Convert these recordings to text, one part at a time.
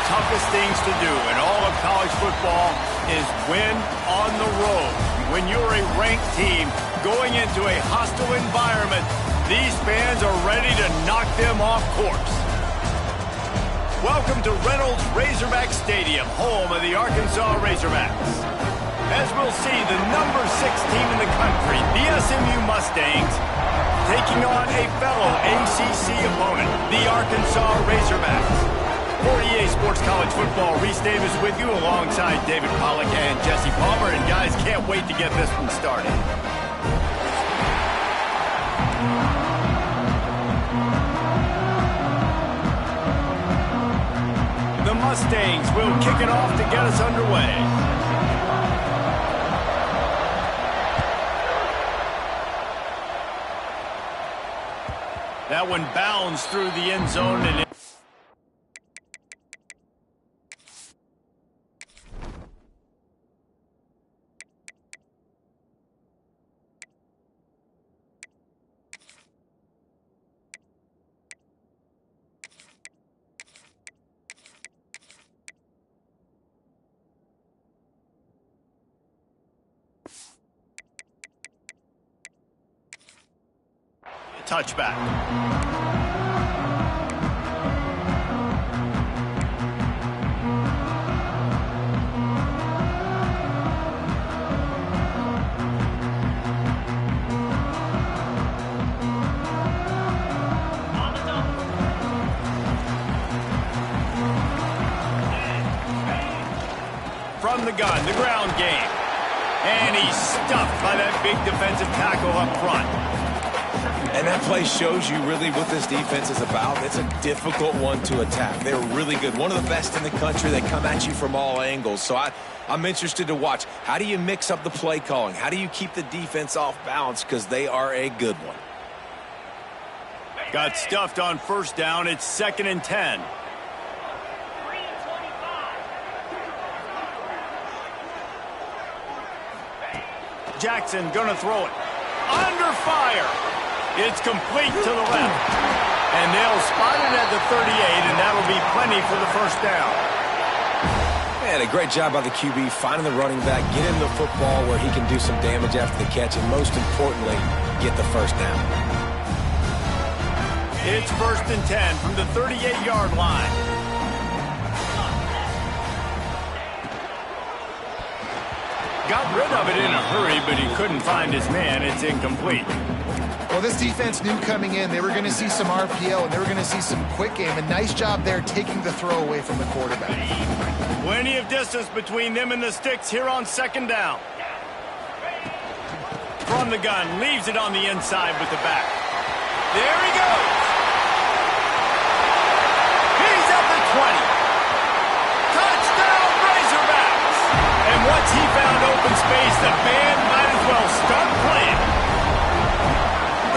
toughest things to do in all of college football is win on the road. When you're a ranked team going into a hostile environment, these fans are ready to knock them off course. Welcome to Reynolds Razorback Stadium, home of the Arkansas Razorbacks. As we'll see, the number 6 team in the country, the SMU Mustangs, taking on a fellow ACC opponent, the Arkansas Razorbacks. For EA Sports College Football, Reese Davis with you alongside David Pollack and Jesse Palmer. And guys, can't wait to get this one started. The Mustangs will kick it off to get us underway. That one bounds through the end zone and touchback. From the gun, the ground game. And he's stuffed by that big defensive tackle up front. And that play shows you really what this defense is about. It's a difficult one to attack. They're really good. One of the best in the country. They come at you from all angles. So I'm interested to watch. How do you mix up the play calling? How do you keep the defense off balance? Because they are a good one. Got stuffed on first down. It's 2nd and 10. Jackson gonna throw it. Under fire. It's complete to the left. And they'll spot it at the 38, and that'll be plenty for the first down. Man, a great job by the QB finding the running back, get him the football where he can do some damage after the catch, and most importantly, get the first down. It's 1st and 10 from the 38-yard line. Got rid of it in a hurry, but he couldn't find his man. It's incomplete. Well, this defense knew coming in they were going to see some RPO and they were going to see some quick game. A nice job there taking the throw away from the quarterback. Plenty of distance between them and the sticks here on 2nd down. From the gun, leaves it on the inside with the back. There he goes. He's at the 20. Touchdown, Razorbacks. And once he found open space, the band might as well start playing.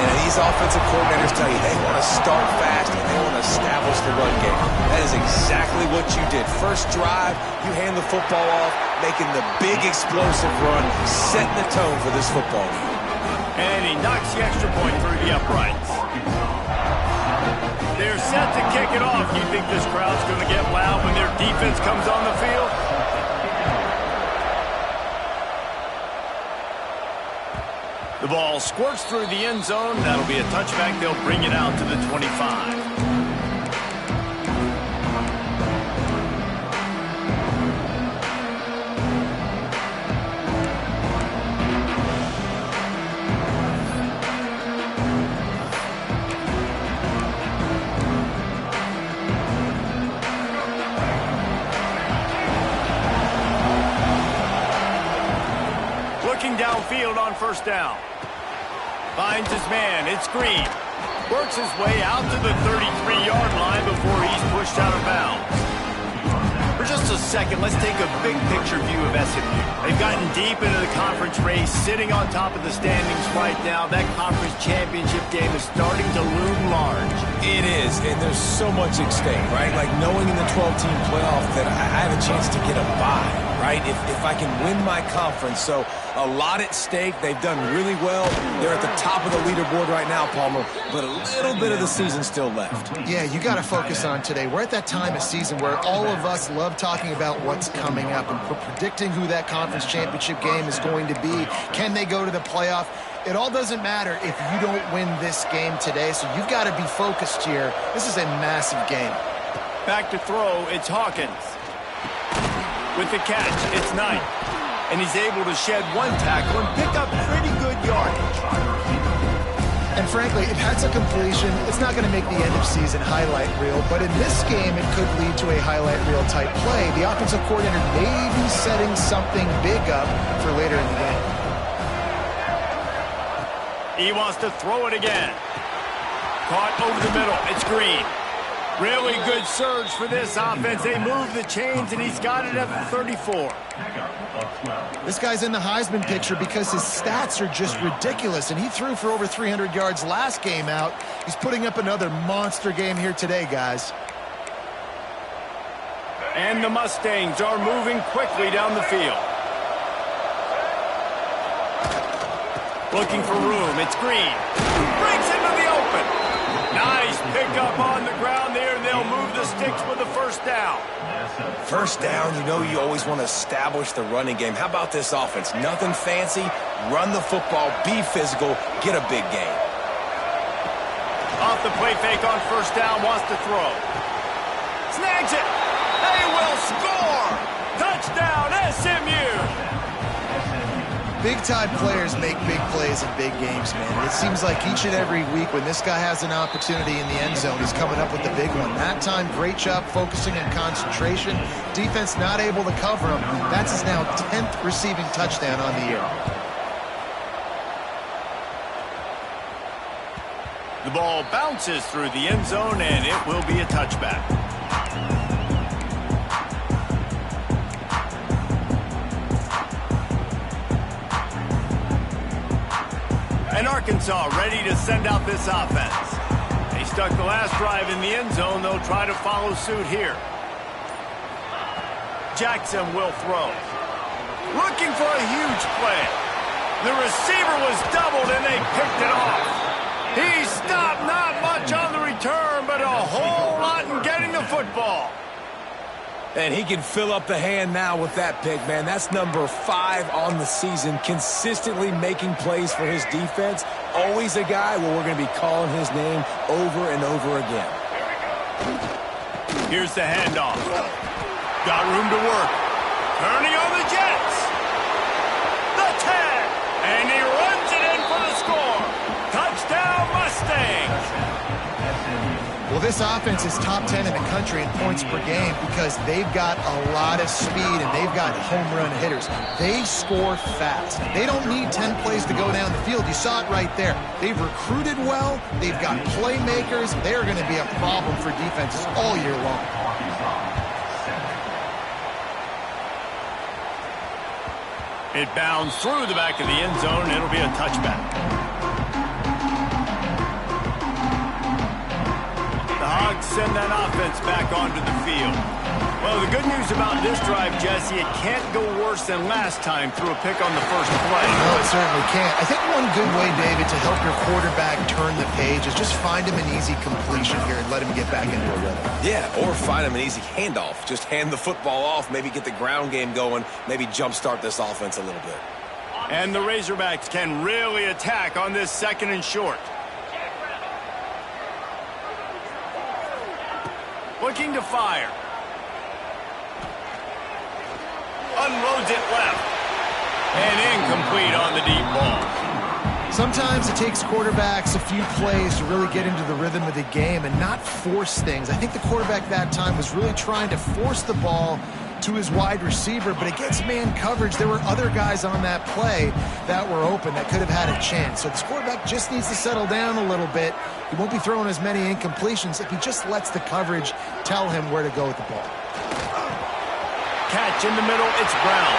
And these offensive coordinators tell you they want to start fast and they want to establish the run game. That is exactly what you did. First drive, you hand the football off, making the big explosive run, setting the tone for this football game. And he knocks the extra point through the uprights. They're set to kick it off. You think this crowd's going to get loud when their defense comes on the field? The ball squirts through the end zone. That'll be a touchback. They'll bring it out to the 25. Looking downfield on first down. Finds his man. It's Green. Works his way out to the 33-yard line before he's pushed out of bounds. For just a second, let's take a big picture view of SMU. They've gotten deep into the conference race, sitting on top of the standings right now. That conference championship game is starting to loom large. It is, and there's so much at stake, right? Like knowing in the 12-team playoff that I have a chance to get a bye. right? If I can win my conference. So a lot at stake. They've done really well. They're at the top of the leaderboard right now, Palmer, but a little bit of the season still left. Yeah, you got to focus on today. We're at that time of season where all of us love talking about what's coming up and predicting who that conference championship game is going to be. Can they go to the playoff? It all doesn't matter if you don't win this game today, so you've got to be focused here. This is a massive game. Back to throw, it's Hawkins. With the catch, it's Knight. And he's able to shed one tackle and pick up pretty good yardage. And frankly, if that's a completion, it's not going to make the end of season highlight reel. But in this game, it could lead to a highlight reel type play. The offensive coordinator may be setting something big up for later in the game. He wants to throw it again. Caught over the middle. It's Green. Really good surge for this offense. They move the chains, and he's got it at 34. This guy's in the Heisman picture because his stats are just ridiculous, and he threw for over 300 yards last game out. He's putting up another monster game here today, guys. And the Mustangs are moving quickly down the field. Looking for room. It's Green. Breaks into the open. Nice pickup on the ground there, and they'll move the sticks with the first down. First down, you know you always want to establish the running game. How about this offense? Nothing fancy. Run the football, be physical, get a big gain. Off the play fake on first down, wants to throw. Snags it. They will score. Touchdown, SMU. Big-time players make big plays in big games, man. It seems like each and every week when this guy has an opportunity in the end zone, he's coming up with the big one. That time, great job focusing on concentration. Defense not able to cover him. That's his now 10th receiving touchdown on the year. The ball bounces through the end zone, and it will be a touchback. And Arkansas ready to send out this offense. They stuck the last drive in the end zone. They'll try to follow suit here. Jackson will throw. Looking for a huge play. The receiver was doubled, and they picked it off. He stopped, not much on the return, but a whole lot in getting the football. And he can fill up the hand now with that pick, man. That's number 5 on the season, consistently making plays for his defense. Always a guy where we're going to be calling his name over and over again. Here's the handoff. Got room to work. Turning on the Jets. The 10. And he runs it in for the score. Touchdown, Mustangs. Well, this offense is top 10 in the country in points per game because they've got a lot of speed and they've got home run hitters. They score fast. They don't need 10 plays to go down the field. You saw it right there. They've recruited well. They've got playmakers. They're going to be a problem for defenses all year long. It bounds through the back of the end zone. It'll be a touchback. The Hogs send that offense back onto the field. Well, the good news about this drive, Jesse, it can't go worse than last time through a pick on the first play. No, it certainly can't. I think one good way, David, to help your quarterback turn the page is just find him an easy completion here and let him get back into a rhythm. Yeah, or find him an easy handoff. Just hand the football off, maybe get the ground game going, maybe jumpstart this offense a little bit. And the Razorbacks can really attack on this second and short. Looking to fire. Unloads it left. And incomplete on the deep ball. Sometimes it takes quarterbacks a few plays to really get into the rhythm of the game and not force things. I think the quarterback that time was really trying to force the ball to his wide receiver, but against man coverage, there were other guys on that play that were open that could have had a chance. So this quarterback just needs to settle down a little bit. He won't be throwing as many incompletions if he just lets the coverage tell him where to go with the ball. Catch in the middle, it's Brown.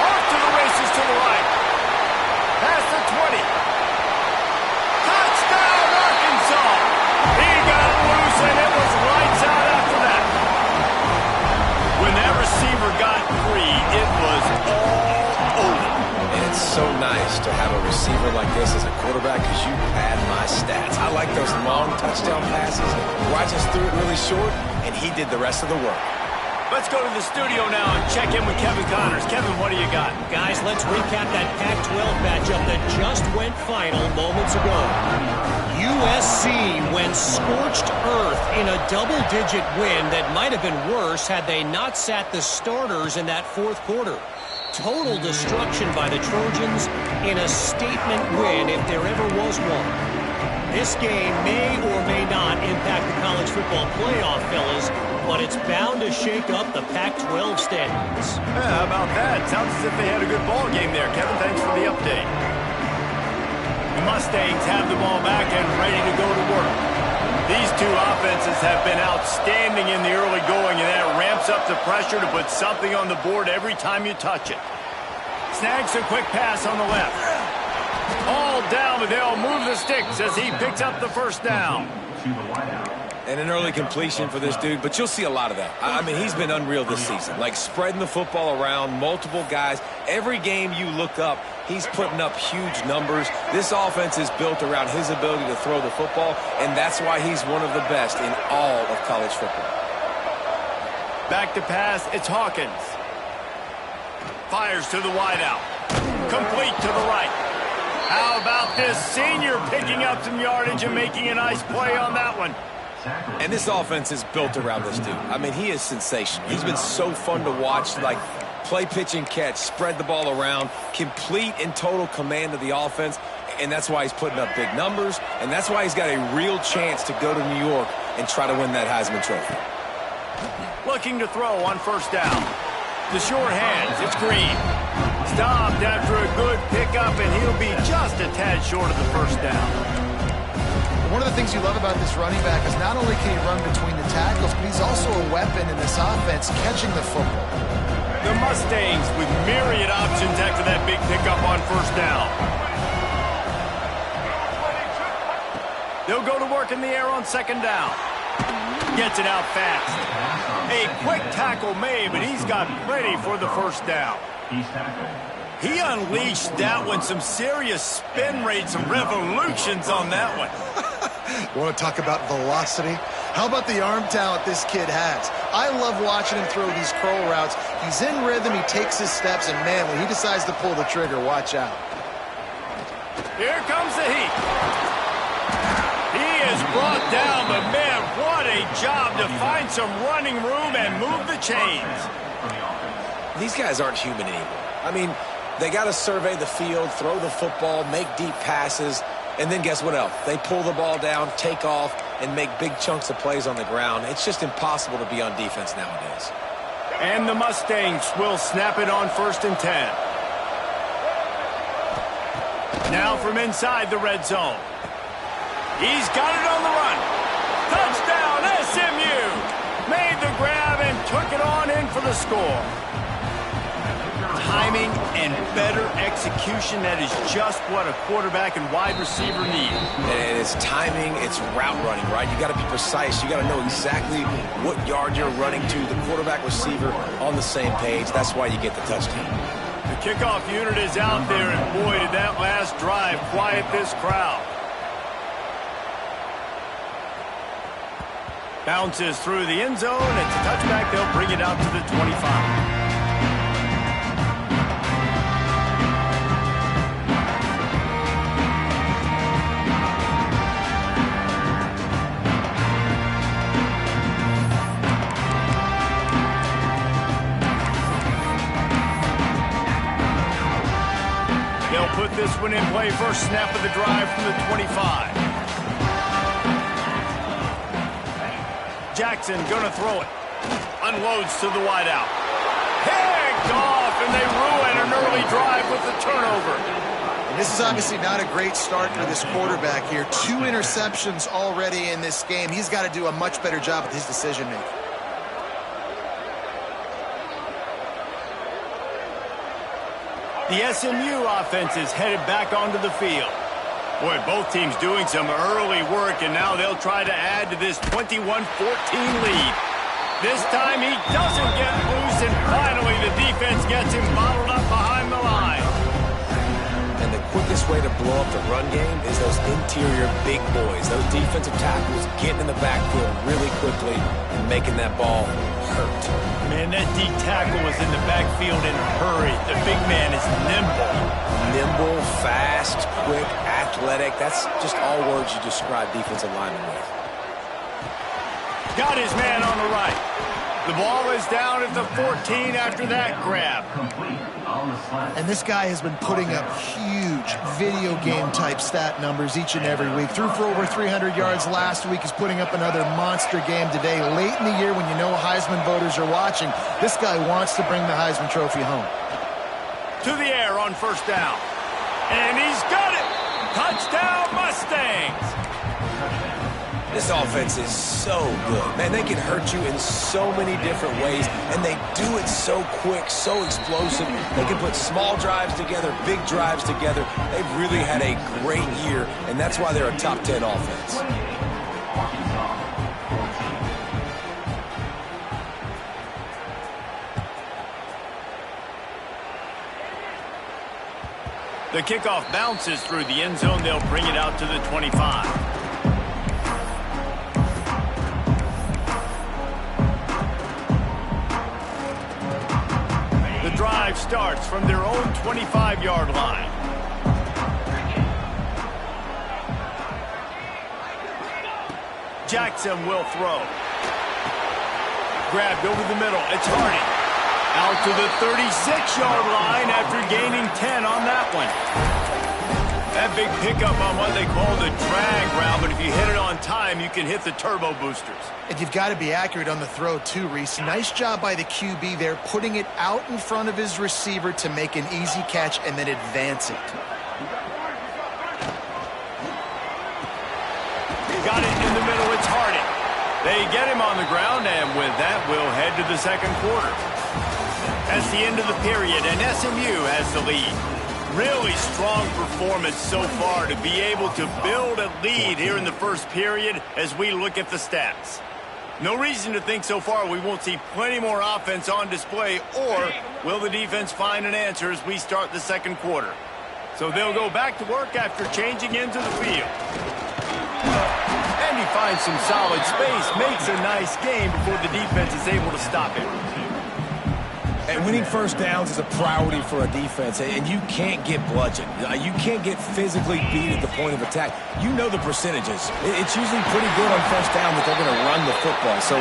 Off to the races to the right. Past the 20. Touchdown, Arkansas! He got loose and it was lights out after that. When that receiver got free, it nice to have a receiver like this as a quarterback because you pad my stats. I like those long touchdown passes where I just threw it really short, and he did the rest of the work. Let's go to the studio now and check in with Kevin Connors. Kevin, what do you got? Guys, let's recap that Pac-12 matchup that just went final moments ago. USC went scorched earth in a double-digit win that might have been worse had they not sat the starters in that fourth quarter. Total destruction by the Trojans in a statement win if there ever was one. This game may or may not impact the college football playoff, fellas, but it's bound to shake up the Pac-12 standings. Yeah, how about that? Sounds as if they had a good ball game there. Kevin, thanks for the update. The Mustangs have the ball back and ready to go to work. These two offenses have been outstanding in the early going, and that ramps up the pressure to put something on the board every time you touch it. Snags a quick pass on the left. All down, but they'll move the sticks as he picks up the first down. And an early completion for this dude, but you'll see a lot of that. I mean, he's been unreal this season, like spreading the football around, multiple guys. Every game you look up, he's putting up huge numbers. This offense is built around his ability to throw the football, and that's why he's one of the best in all of college football. Back to pass, it's Hawkins. Fires to the wideout. Complete to the right. How about this senior picking up some yardage and making a nice play on that one? And this offense is built around this dude. I mean, he is sensational. He's been so fun to watch, like play, pitch, and catch, spread the ball around, complete and total command of the offense, and that's why he's putting up big numbers, and that's why he's got a real chance to go to New York and try to win that Heisman Trophy. Looking to throw on first down. The short hands, it's Green. Stopped after a good pickup, and he'll be just a tad short of the first down. One of the things you love about this running back is not only can he run between the tackles, but he's also a weapon in this offense catching the football. The Mustangs with myriad options after that big pickup on first down. They'll go to work in the air on second down. Gets it out fast. A quick tackle made, but he's got ready for the first down. He unleashed that one. Some serious spin rates, some revolutions on that one. You want to talk about velocity? How about the arm talent this kid has? I love watching him throw these curl routes. He's in rhythm, he takes his steps, and man, when he decides to pull the trigger, watch out. Here comes the heat. He is brought down, but man, what a job to find some running room and move the chains. These guys aren't human anymore. I mean, they got to survey the field, throw the football, make deep passes, and then guess what else? They pull the ball down, take off, and make big chunks of plays on the ground. It's just impossible to be on defense nowadays. And the Mustangs will snap it on 1st and 10. Now from inside the red zone. He's got it on the run. Touchdown, SMU! Made the grab and took it on in for the score. Timing and better execution, that is just what a quarterback and wide receiver need. And it's timing, it's route running, right? You got to be precise. You got to know exactly what yard you're running to. The quarterback receiver on the same page. That's why you get the touchdown. The kickoff unit is out there, and boy, did that last drive quiet this crowd. Bounces through the end zone. It's a touchback. They'll bring it out to the 25. They'll put this one in play. First snap of the drive from the 25. Jackson gonna throw it. Unloads to the wideout. Picked off, and they ruin an early drive with the turnover. And this is obviously not a great start for this quarterback here. 2 interceptions already in this game. He's got to do a much better job with his decision-making. The SMU offense is headed back onto the field. Boy, both teams doing some early work, and now they'll try to add to this 21-14 lead. This time he doesn't get loose, and finally the defense gets him bottled up behind the line. the run game is those interior big boys, those defensive tackles getting in the backfield really quickly and making that ball hurt. Man, that D tackle was in the backfield in a hurry. The big man is nimble. Nimble, fast, quick, athletic. That's just all words you describe defensive linemen with. Got his man on the right. The ball is down at the 14 after that grab. And this guy has been putting up huge video game type stat numbers each and every week. Threw for over 300 yards last week. He's putting up another monster game today. Late in the year when you know Heisman voters are watching, this guy wants to bring the Heisman Trophy home. To the air on first down. And he's got it! Touchdown Mustangs! This offense is so good. Man, they can hurt you in so many different ways, and they do it so quick, so explosive. They can put small drives together, big drives together. They've really had a great year, and that's why they're a top 10 offense. The kickoff bounces through the end zone. They'll bring it out to the 25. The drive starts from their own 25-yard line. Jackson will throw. Grabbed over the middle. It's Hardy. Out to the 36-yard line after gaining 10 on that one. That big pickup on what they call the drag route, but if you hit it on time, you can hit the turbo boosters. And you've got to be accurate on the throw too, Reese. Nice job by the QB there, putting it out in front of his receiver to make an easy catch and then advance it. Got it in the middle. It's Hardy. They get him on the ground, and with that, we'll head to the second quarter. That's the end of the period, and SMU has the lead. Really strong performance so far to be able to build a lead here in the first period as we look at the stats. No reason to think so far we won't see plenty more offense on display, or will the defense find an answer as we start the second quarter? So they'll go back to work after changing into the field. And he finds some solid space, makes a nice game before the defense is able to stop him. And winning first downs is a priority for a defense, and you can't get bludgeoned. You can't get physically beat at the point of attack. You know the percentages. It's usually pretty good on first down that they're going to run the football. So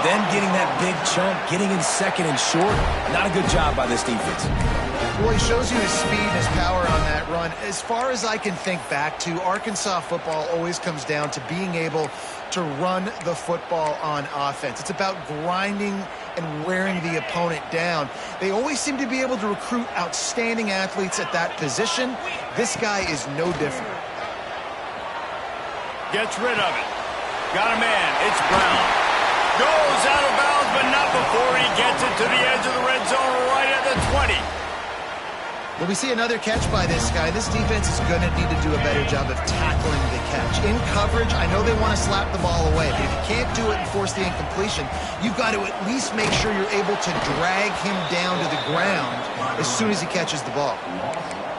them getting that big chunk, getting in second and short, not a good job by this defense. Well, he shows you his speed and his power on that run. As far as I can think back to, Arkansas football always comes down to being able to run the football on offense. It's about grinding and wearing the opponent down. They always seem to be able to recruit outstanding athletes at that position. This guy is no different. Gets rid of it. Got a man. It's Brown. Goes out of bounds, but not before he gets it to the edge of the red zone right at the 20. Well, we see another catch by this guy. This defense is going to need to do a better job of tackling the catch. In coverage, I know they want to slap the ball away, but if you can't do it and force the incompletion, you've got to at least make sure you're able to drag him down to the ground as soon as he catches the ball.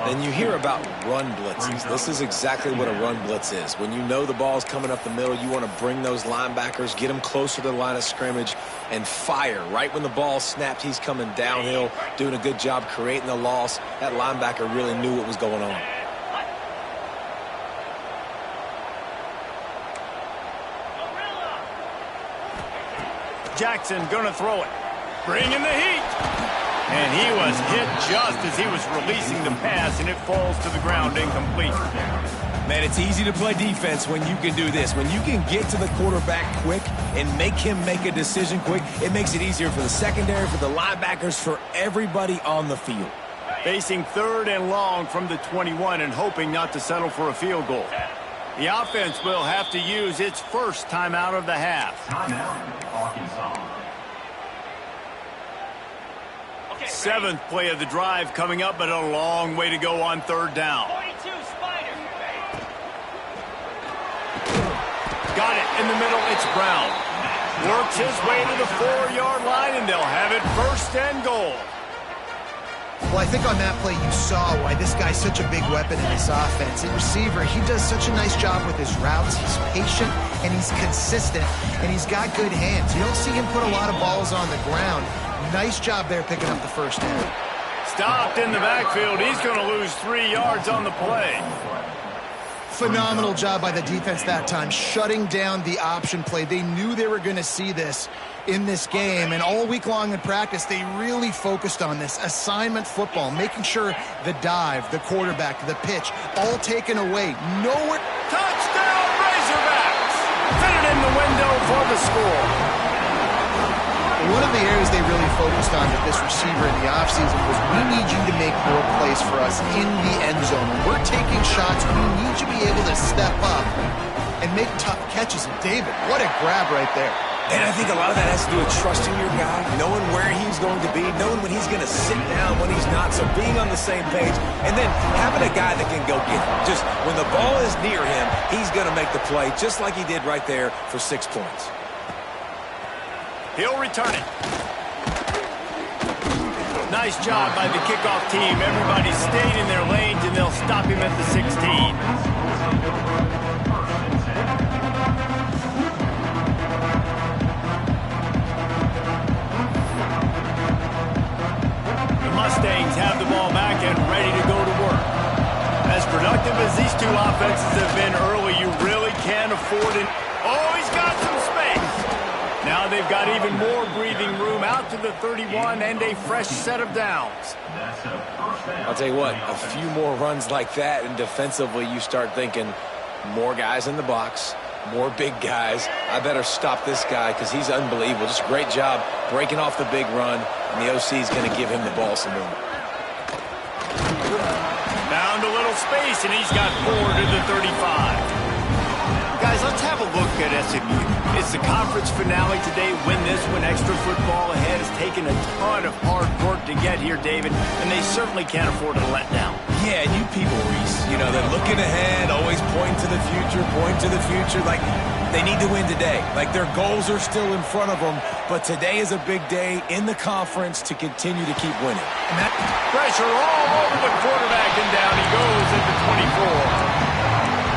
And you hear about run blitzes. This is exactly what a run blitz is. When you know the ball's coming up the middle, you want to bring those linebackers, get them closer to the line of scrimmage, and fire. Right when the ball snapped, he's coming downhill, doing a good job creating the loss. That linebacker really knew what was going on. Jackson gonna throw it. Bringing the heat. And he was hit just as he was releasing the pass, and it falls to the ground incomplete. Man, it's easy to play defense when you can do this. When you can get to the quarterback quick and make him make a decision quick, it makes it easier for the secondary, for the linebackers, for everybody on the field. Facing third and long from the 21 and hoping not to settle for a field goal. The offense will have to use its first timeout of the half. Seventh play of the drive coming up, but a long way to go on third down. Got it in the middle. It's Brown. Works his way to the 4-yard line, and they'll have it first and goal. Well, I think on that play you saw why this guy's such a big weapon in this offense. At receiver, he does such a nice job with his routes. He's patient, and he's consistent, and he's got good hands. You don't see him put a lot of balls on the ground. Nice job there picking up the first down. Stopped in the backfield. He's going to lose 3 yards on the play. Phenomenal job by the defense that time, shutting down the option play. They knew they were going to see this in this game, and all week long in practice, they really focused on this assignment football, making sure the dive, the quarterback, the pitch, all taken away. Nowhere. Touchdown, Razorbacks! Fit it in the window for the score. One of the areas they really focused on with this receiver in the offseason was we need you to make more plays for us in the end zone. When we're taking shots, we need you to be able to step up and make tough catches. And David, what a grab right there. And I think a lot of that has to do with trusting your guy, knowing where he's going to be, knowing when he's going to sit down, when he's not, so being on the same page, and then having a guy that can go get him. Just when the ball is near him, he's going to make the play, just like he did right there for 6 points. He'll return it. Nice job by the kickoff team. Everybody stayed in their lanes, and they'll stop him at the 16. The Mustangs have the ball back and ready to go to work. As productive as these two offenses have been early, you really can't afford it. Oh, he's got some space. Now they've got even more breathing room out to the 31 and a fresh set of downs. I'll tell you what, a few more runs like that, and defensively you start thinking more guys in the box, more big guys. I better stop this guy because he's unbelievable. Just a great job breaking off the big run, and the OC is going to give him the ball some more. Found a little space, and he's got 4 to the 35. Guys, let's have a look at SMU. It's the conference finale today. Win this one. Extra football ahead has taken a ton of hard work to get here, David, and they certainly can't afford to let down. Yeah, and you people, Reese, you know, they're looking ahead, always point to the future. Like, they need to win today. Like, their goals are still in front of them, but today is a big day in the conference to continue to keep winning. And that pressure all over the quarterback, and down he goes at the 24.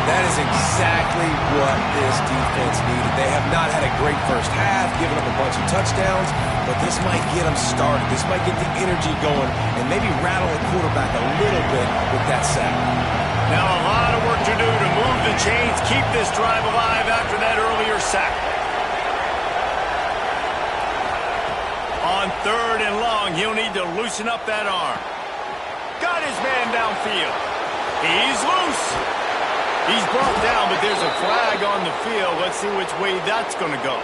That is exactly what this defense needed. They have not had a great first half, giving up a bunch of touchdowns, but this might get them started. This might get the energy going and maybe rattle the quarterback a little bit with that sack. Now a lot of work to do to move the chains, keep this drive alive after that earlier sack. On 3rd and long, he'll need to loosen up that arm. Got his man downfield. He's loose. He's brought down, but there's a flag on the field. Let's see which way that's going to go.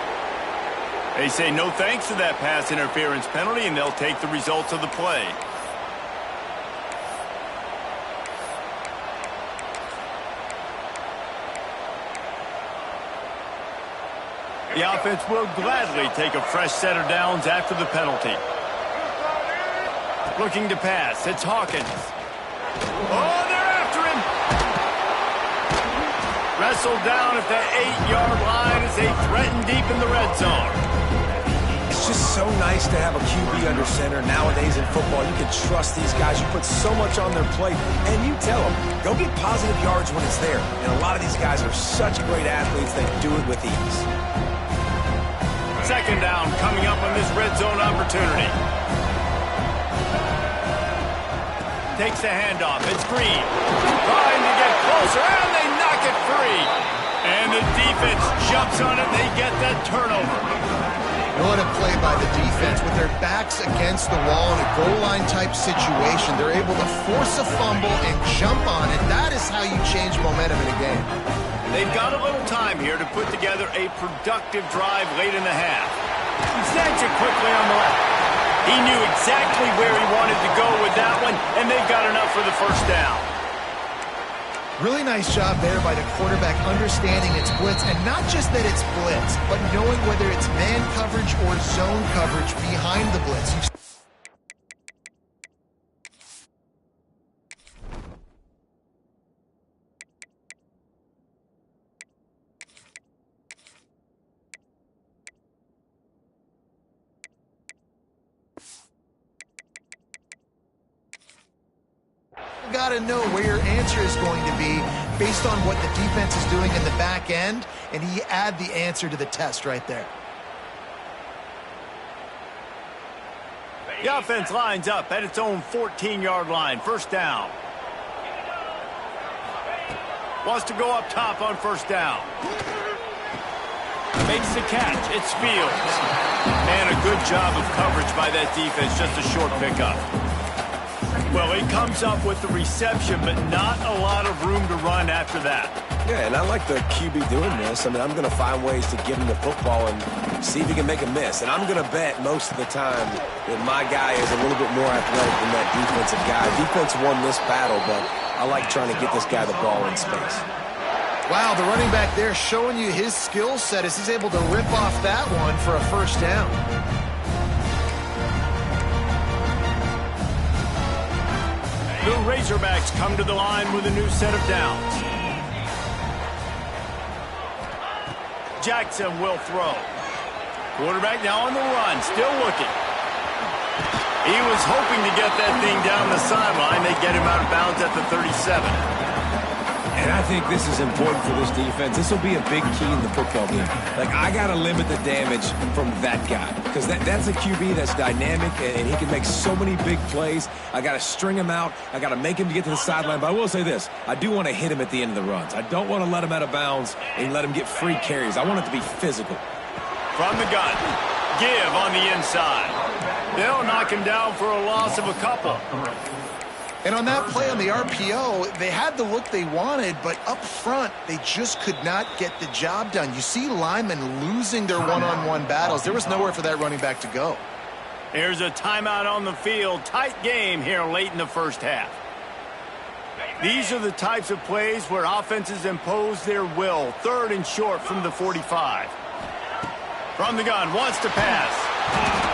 They say no thanks to that pass interference penalty, and they'll take the results of the play. The offense will gladly take a fresh set of downs after the penalty. Looking to pass. It's Hawkins. Oh, they're after him. Wrestled down at the 8-yard line as they threaten deep in the red zone. It's just so nice to have a QB under center. Nowadays in football, you can trust these guys. You put so much on their plate, and you tell them, go get positive yards when it's there. And a lot of these guys are such great athletes that do it with ease. 2nd down coming up on this red zone opportunity. Takes the handoff. It's Green. Trying to get closer, and they knock it free. And the defense jumps on it. They get that turnover. What a play by the defense. With their backs against the wall in a goal line type situation, they're able to force a fumble and jump on it. That is how you change momentum in a game. They've got a little time here to put together a productive drive late in the half. Snags it quickly on the left. He knew exactly where he wanted to go with that one, and they've got enough for the first down. Really nice job there by the quarterback understanding it's blitz, and not just that it's blitz, but knowing whether it's man coverage or zone coverage behind the blitz. got to know where your answer is going to be based on what the defense is doing in the back end, and he add the answer to the test right there. The offense lines up at its own 14-yard line. First down. Wants to go up top on first down. Makes the catch. It's Fields. And a good job of coverage by that defense. Just a short pickup. Well, he comes up with the reception, but not a lot of room to run after that. Yeah, and I like the QB doing this. I mean, I'm going to find ways to give him the football and see if he can make a miss. And I'm going to bet most of the time that my guy is a little bit more athletic than that defensive guy. Defense won this battle, but I like trying to get this guy the ball in space. Wow, the running back there showing you his skill set as he's able to rip off that one for a first down. The Razorbacks come to the line with a new set of downs. Jackson will throw. Quarterback now on the run, still looking. He was hoping to get that thing down the sideline. They get him out of bounds at the 37. And I think this is important for this defense. This will be a big key in the football game. Like, I got to limit the damage from that guy because that's a QB that's dynamic, and he can make so many big plays. I got to string him out. I got to make him to get to the sideline. But I will say this. I do want to hit him at the end of the runs. I don't want to let him out of bounds and let him get free carries. I want it to be physical. From the gun. Give on the inside. They'll knock him down for a loss of a couple. And on that play on the RPO, they had the look they wanted, but up front, they just could not get the job done. You see linemen losing their one-on-one battles. There was nowhere for that running back to go. Here's a timeout on the field. Tight game here late in the first half. These are the types of plays where offenses impose their will. Third and short from the 45. From the gun, wants to pass.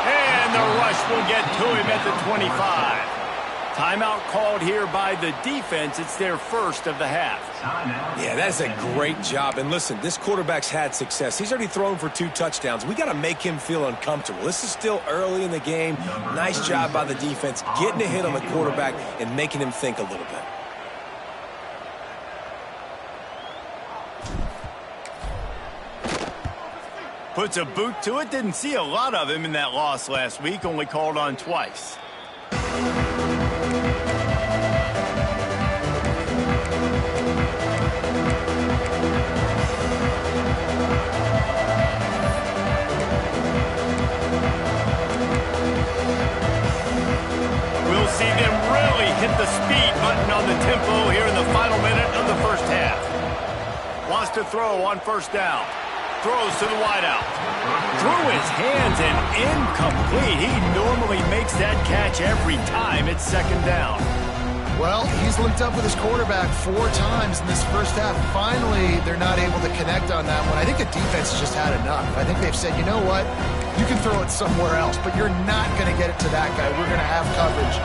And the rush will get to him at the 25. Timeout called here by the defense. It's their first of the half. Yeah, that's a great job. And listen, this quarterback's had success. He's already thrown for 2 touchdowns. We got to make him feel uncomfortable. This is still early in the game. Nice job by the defense, getting a hit on the quarterback and making him think a little bit. Puts a boot to it. Didn't see a lot of him in that loss last week. Only called on twice. We'll see them really hit the speed button on the tempo here in the final minute of the first half. Wants to throw on first down. Throws to the wideout. Through his hands and incomplete. He normally makes that catch every time. It's second down. Well, he's linked up with his quarterback 4 times in this first half. Finally, they're not able to connect on that one. I think the defense just had enough. I think they've said, you know what? You can throw it somewhere else, but you're not going to get it to that guy. We're going to have coverage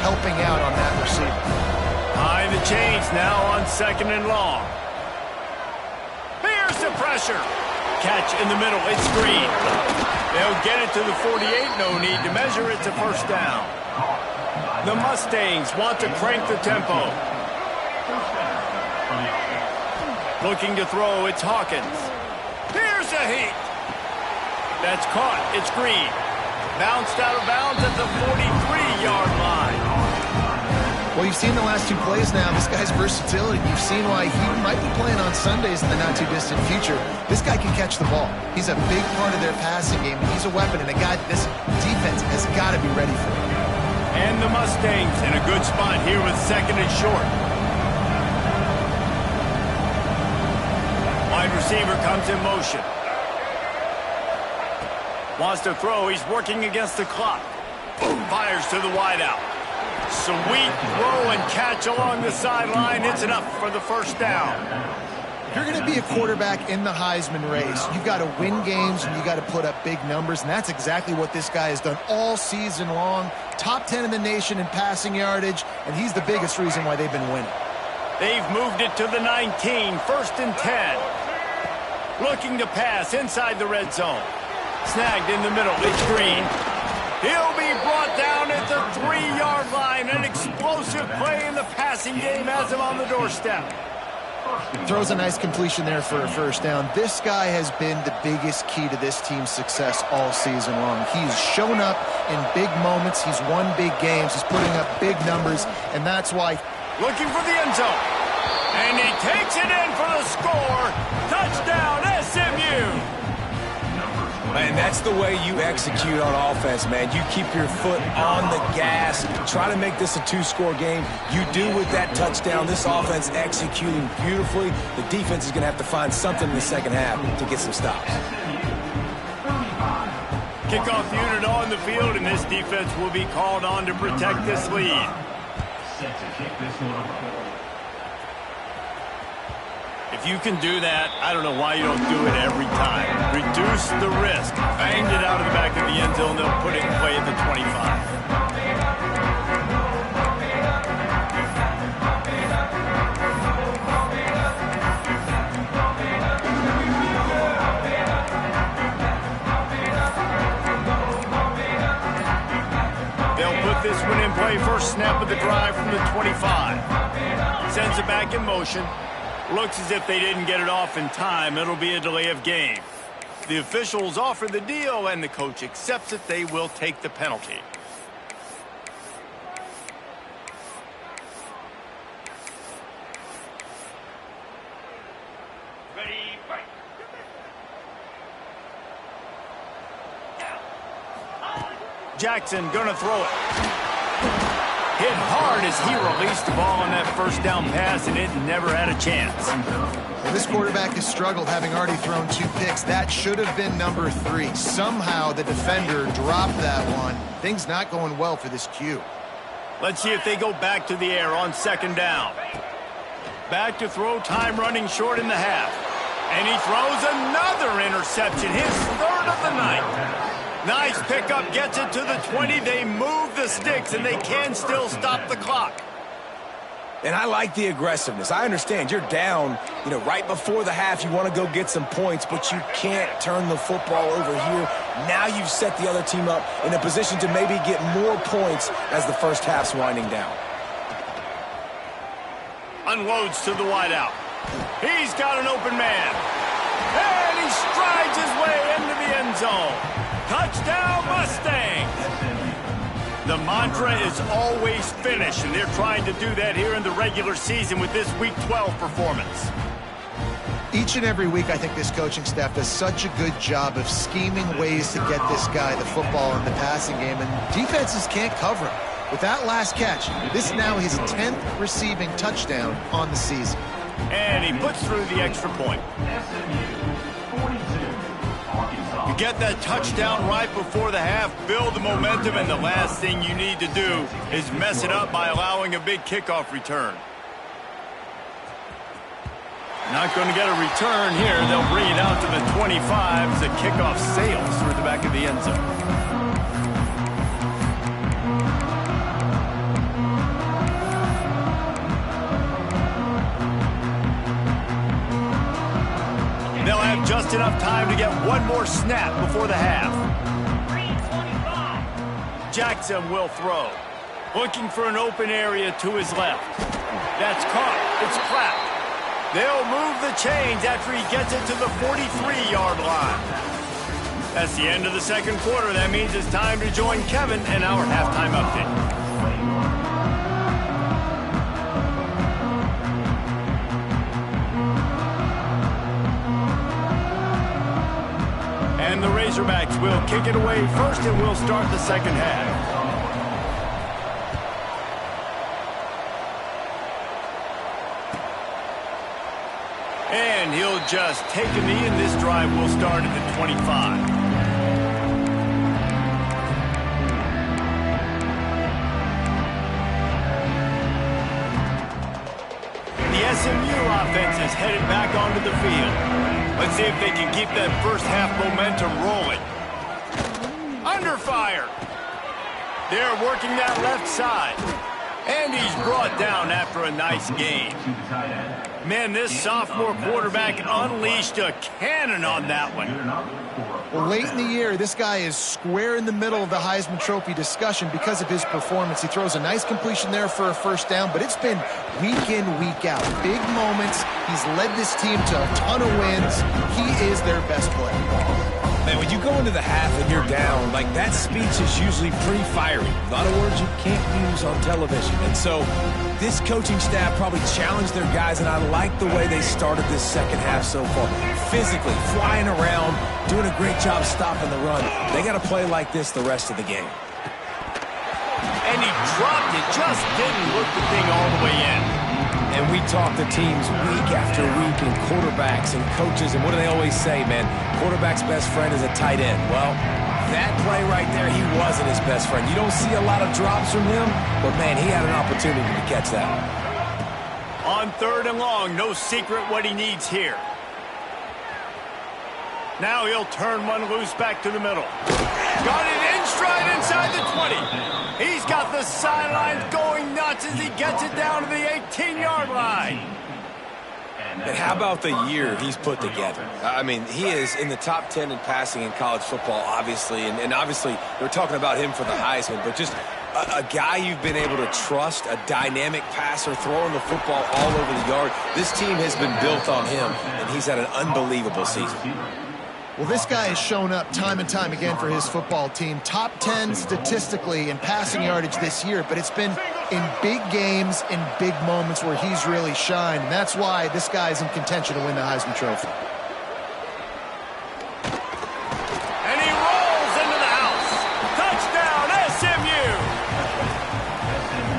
helping out on that receiver. Behind the chains now on second and long. Here's the pressure. Catch in the middle. It's Green. They'll get it to the 48. No need to measure it to first down. The Mustangs want to crank the tempo. Looking to throw. It's Hawkins. Here's a heat. That's caught. It's Green. Bounced out of bounds at the 43-yard line. Well, you've seen the last 2 plays now. This guy's versatility. You've seen why he might be playing on Sundays in the not-too-distant future. This guy can catch the ball. He's a big part of their passing game. He's a weapon, and a guy this defense has got to be ready for. And the Mustangs in a good spot here with second and short. Wide receiver comes in motion. Wants to throw. He's working against the clock. Fires to the wideout. Sweet throw and catch along the sideline. It's enough for the first down. If you're going to be a quarterback in the Heisman race, you've got to win games and you've got to put up big numbers, and that's exactly what this guy has done all season long. Top 10 in the nation in passing yardage, and he's the biggest reason why they've been winning. They've moved it to the 19, first and 10. Looking to pass inside the red zone. Snagged in the middle. It's Green. He'll be brought down down at the 3-yard line. An explosive play in the passing game has him on the doorstep. Throws a nice completion there for a first down. This guy has been the biggest key to this team's success all season long. He's shown up in big moments. He's won big games. He's putting up big numbers, and that's why. Looking for the end zone. And he takes it in for the score. Touchdown, SMU. And that's the way you execute on offense, man. You keep your foot on the gas. Try to make this a 2-score game. You do with that touchdown. This offense executing beautifully. The defense is going to have to find something in the second half to get some stops. Kickoff unit on the field, and this defense will be called on to protect this lead. Set to kick this one. If you can do that, I don't know why you don't do it every time. Reduce the risk. Banged it out of the back of the end zone. They'll put it in play at the 25. They'll put this one in play. First snap of the drive from the 25. Sends it back in motion. Looks as if they didn't get it off in time. It'll be a delay of game. The officials offer the deal, and the coach accepts it. They will take the penalty. Ready, fight. Jackson gonna throw it. Hit hard as he released the ball on that first down pass, and it never had a chance. Well, this quarterback has struggled, having already thrown 2 picks. That should have been number 3. Somehow the defender dropped that one. Things not going well for this Q. Let's see if they go back to the air on second down. Back to throw, time running short in the half. And he throws another interception, his 3rd of the night. Nice pickup, gets it to the 20. They move the sticks, and they can still stop the clock. And I like the aggressiveness. I understand you're down, right before the half. You want to go get some points, but you can't turn the football over here. Now you've set the other team up in a position to maybe get more points as the first half's winding down. Unloads to the wideout. He's got an open man. And he strides his way into the end zone. Touchdown, Mustang! The mantra is always finish, and they're trying to do that here in the regular season with this Week 12 performance. Each and every week, I think this coaching staff does such a good job of scheming ways to get this guy the football in the passing game, and defenses can't cover him. With that last catch, this is now his 10th receiving touchdown on the season. And he puts through the extra point. You get that touchdown right before the half, build the momentum, and the last thing you need to do is mess it up by allowing a big kickoff return. Not going to get a return here. They'll bring it out to the 25 as the kickoff sails through the back of the end zone. They'll have just enough time to get one more snap before the half. Jackson will throw. Looking for an open area to his left. That's caught. It's clapped. They'll move the chains after he gets it to the 43-yard line. That's the end of the second quarter. That means it's time to join Kevin and our halftime update. And the Razorbacks will kick it away first, and we'll start the second half. And he'll just take a knee, and this drive will start at the 25. The SMU offense is headed back onto the field. Let's see if they can keep that first half momentum rolling. Under fire. They're working that left side. And he's brought down after a nice game. Man, this sophomore quarterback unleashed a cannon on that one. Well, late in the year, this guy is square in the middle of the Heisman Trophy discussion because of his performance. He throws a nice completion there for a first down, but it's been week in, week out. Big moments. He's led this team to a ton of wins. He is their best player. Man, when you go into the half and you're down, like that speech is usually pretty fiery. A lot of words you can't use on television. And so this coaching staff probably challenged their guys, and I like the way they started this second half so far. Physically, flying around, doing a great job stopping the run. They got to play like this the rest of the game. And he dropped it, just didn't look the thing all the way in. And we talk to teams week after week and quarterbacks and coaches, and what do they always say, man? Quarterback's best friend is a tight end. Well, that play right there, he wasn't his best friend. You don't see a lot of drops from him, but, man, he had an opportunity to catch that. On 3rd and long, no secret what he needs here. Now he'll turn one loose back to the middle. Got it in stride inside the 20. He's got the sidelines going nuts as he gets it down to the 18-yard line. And how about the year he's put together? I mean, he is in the top 10 in passing in college football, obviously. And obviously, we're talking about him for the Heisman. But just a guy you've been able to trust, a dynamic passer, throwing the football all over the yard. This team has been built on him, and he's had an unbelievable season. Well, this guy has shown up time and time again for his football team. Top 10 statistically in passing yardage this year, but it's been in big games, in big moments where he's really shined. And that's why this guy is in contention to win the Heisman Trophy. And he rolls into the house. Touchdown, SMU!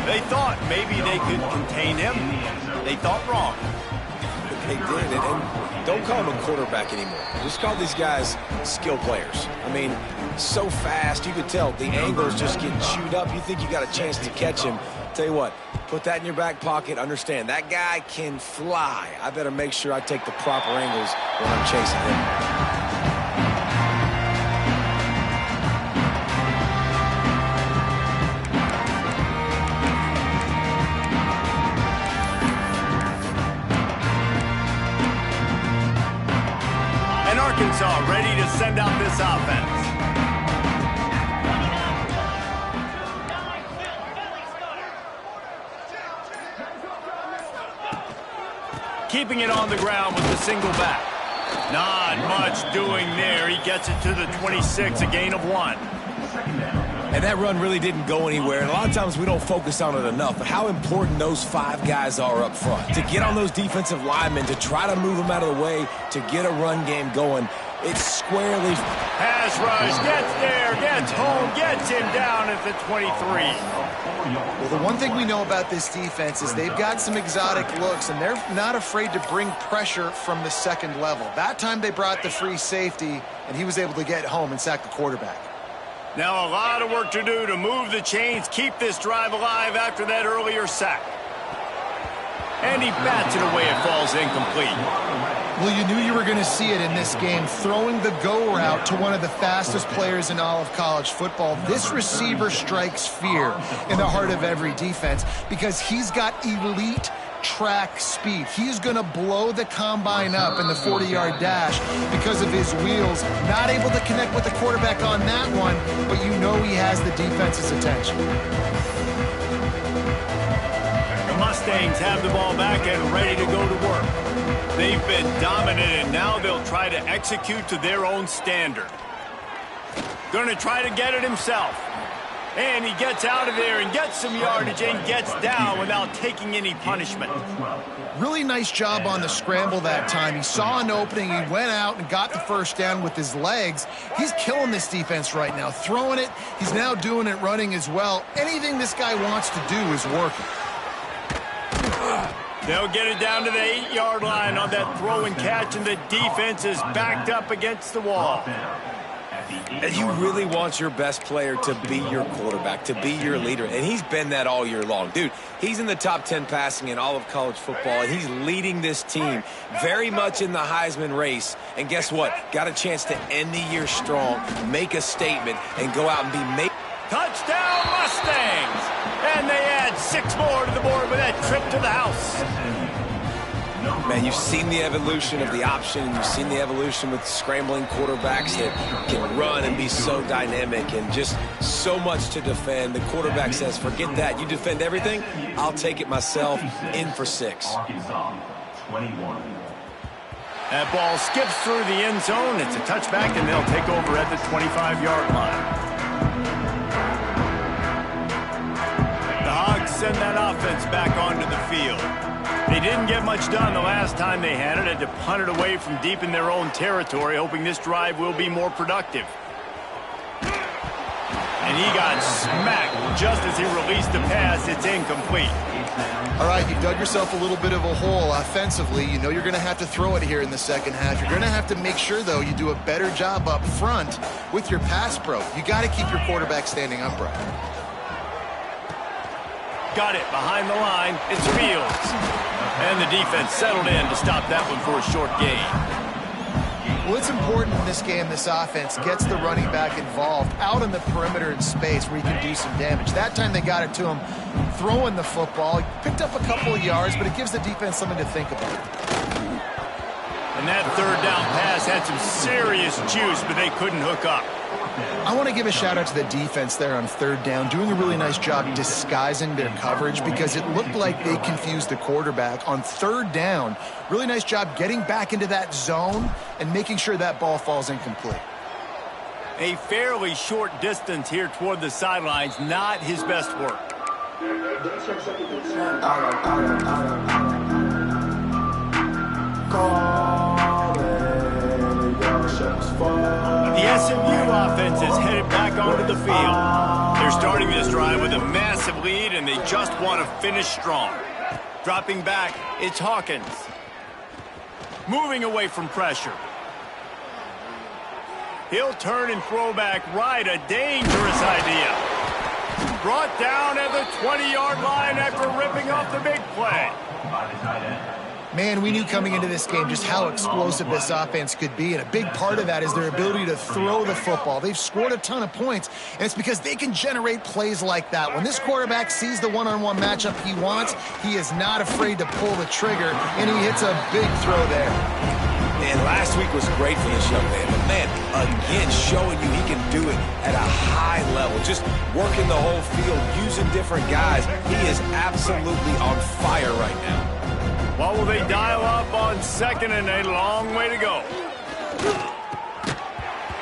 They thought maybe they could contain him. They thought wrong. They did, and don't call him a quarterback anymore. Just call these guys skill players. I mean, so fast, you could tell the angles just get chewed up. You think you got a chance to catch him. Tell you what, put that in your back pocket. Understand, that guy can fly. I better make sure I take the proper angles when I'm chasing him. Arkansas ready to send out this offense. Keeping it on the ground with the single back. Not much doing there. He gets it to the 26, a gain of 1. And that run really didn't go anywhere. And a lot of times we don't focus on it enough. But how important those 5 guys are up front. To get on those defensive linemen, to try to move them out of the way, to get a run game going. It's squarely. Pass rush, gets there, gets home, gets him down at the 23. Well, the one thing we know about this defense is they've got some exotic looks, and they're not afraid to bring pressure from the second level. That time they brought the free safety, and he was able to get home and sack the quarterback. Now a lot of work to do to move the chains, keep this drive alive after that earlier sack. And he bats it away. It falls incomplete. Well, you knew you were going to see it in this game, throwing the go route to one of the fastest players in all of college football. This receiver strikes fear in the heart of every defense because he's got elite track speed. He's going to blow the combine up in the 40-yard dash because of his wheels. Not able to connect with the quarterback on that one, but you know he has the defense's attention. The Mustangs have the ball back and ready to go to work. They've been dominant, and now they'll try to execute to their own standard. Going to try to get it himself. And he gets out of there and gets some yardage and gets down without taking any punishment. Really nice job on the scramble that time. He saw an opening, he went out and got the first down with his legs. He's killing this defense right now, throwing it. He's now doing it running as well. Anything this guy wants to do is working. They'll get it down to the 8-yard line on that throw and catch, and the defense is backed up against the wall. And you really want your best player to be your quarterback, to be your leader. And he's been that all year long. Dude, he's in the top 10 passing in all of college football, and he's leading this team very much in the Heisman race. And guess what? Got a chance to end the year strong, make a statement, and go out and be made. Touchdown, Mustangs! And they add 6 more trip to the house. Man, you've seen the evolution of the option. You've seen the evolution with scrambling quarterbacks that can run and be so dynamic and just so much to defend. The quarterback says, forget that. You defend everything, I'll take it myself. In for 6. That ball skips through the end zone. It's a touchback, and they'll take over at the 25-yard line. The Hogs send that offense back onto the field. They didn't get much done the last time they had it. Had to punt it away from deep in their own territory, hoping this drive will be more productive. And he got smacked just as he released the pass. It's incomplete. All right, you dug yourself a little bit of a hole offensively. You know you're going to have to throw it here in the second half. You're going to have to make sure, though, you do a better job up front with your pass pro. You got to keep your quarterback standing upright. Got it behind the line. It's Fields. And the defense settled in to stop that one for a short gain. Well, it's important in this game this offense gets the running back involved out in the perimeter in space where he can do some damage. That time they got it to him throwing the football. He picked up a couple of yards, but it gives the defense something to think about. And that third down pass had some serious juice, but they couldn't hook up. I want to give a shout out to the defense there on third down, doing a really nice job disguising their coverage because it looked like they confused the quarterback on third down. Really nice job getting back into that zone and making sure that ball falls incomplete. A fairly short distance here toward the sidelines, not his best work. The SMU offense is headed back onto the field. They're starting this drive with a massive lead, and they just want to finish strong. Dropping back, it's Hawkins. Moving away from pressure. He'll turn and throw back right, a dangerous idea. Brought down at the 20-yard line after ripping off the big play. Man, we knew coming into this game just how explosive this offense could be, and a big part of that is their ability to throw the football. They've scored a ton of points, and it's because they can generate plays like that. When this quarterback sees the one-on-one matchup he wants, he is not afraid to pull the trigger, and he hits a big throw there. And last week was great for this young man, but man, again, showing you he can do it at a high level, just working the whole field, using different guys. He is absolutely on fire right now. What will they dial up on second and a long way to go?